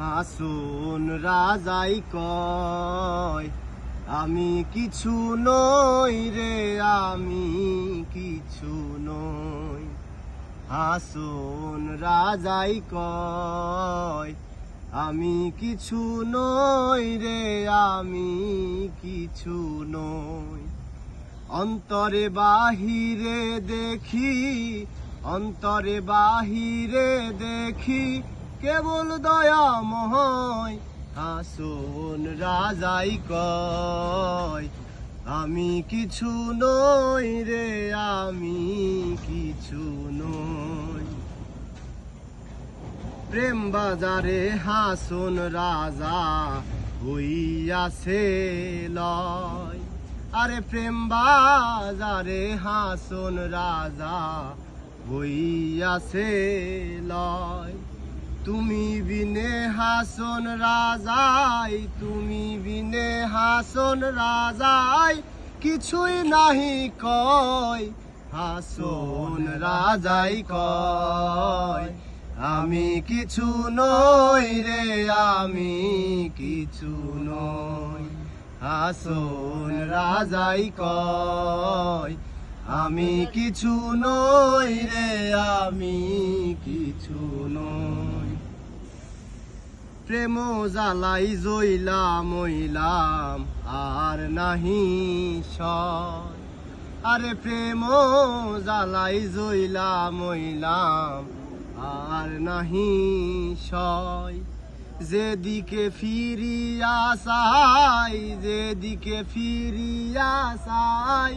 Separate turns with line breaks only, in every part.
হাসুন রাজাই কয় আমি কিছু নই রে, আমি কিছু নই। হাসুন রাজাই কয় আমি কিছু নই রে, আমি কিছু নই। অন্তরে বাহিরে দেখি, অন্তরে বাহিরে দেখি কেবল দয়াময়। হাসুন রাজাই কয় আমি কিছু নই রে, আমি কিছু নই। প্রেম বাজারে হাসুন রাজা হইয়াছে লয়। আরে প্রেম বাজারে হাসুন রাজা হইয়াছে লয়। তুমি বিনে হাসুন রাজাই, তুমি বিনে হাসুন রাজাই কিছুই নাহি কয়। হাসুন রাজাই কয় আমি কিছু নই রে, আমি কিছু নই। হাসুন রাজাই কয় আমি কিছু নই রে, আমি কিছু নই। প্রেম জ্বালাই জইলাম মইলাম আর নাহি সয়। আরে প্রেম জ্বালাই জইলাম মইলাম আর নাহি সয়। যেদিকে ফিরিয়া চাই, যেদিকে ফিরিয়া চাই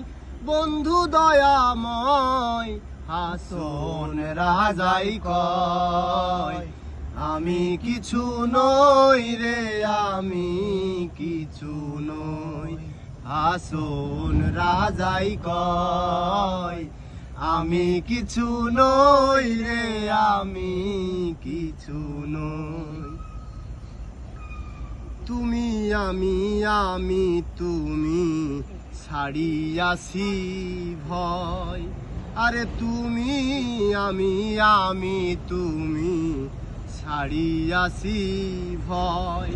বন্ধু দয়াময়। হাসুন রাজাই কয় আমি কিছু নই রে, আমি কিছু নই। হাসুন রাজাই কয় আমি কিছু নই রে, আমি কিছু নই। তুমি আমি আমি তুমি ছাড়িয়াছি ভয়। আরে তুমি আমি আমি তুমি ছাড়িয়াছি ভয়।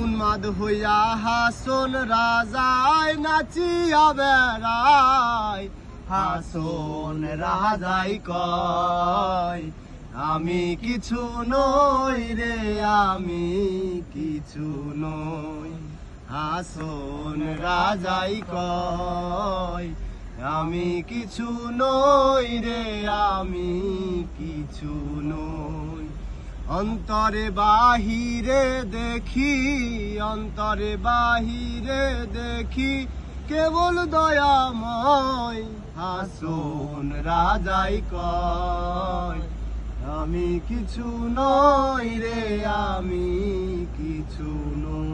উন্মাদ হইয়া হাসুন রাজায় নাচিয়া বেড়ায়। হাসুন রাজাই কয় আমি কিছু নই রে, আমি কিছু নই। হাসুন রাজাই কয় আমি কিছু নই রে, আমি কিছু নই। অন্তরে বাহিরে দেখি, অন্তরে বাহিরে দেখি কেবল দয়াময়। হাসুন রাজাই কয় আমি কিছু নই রে, আমি কিছু নই।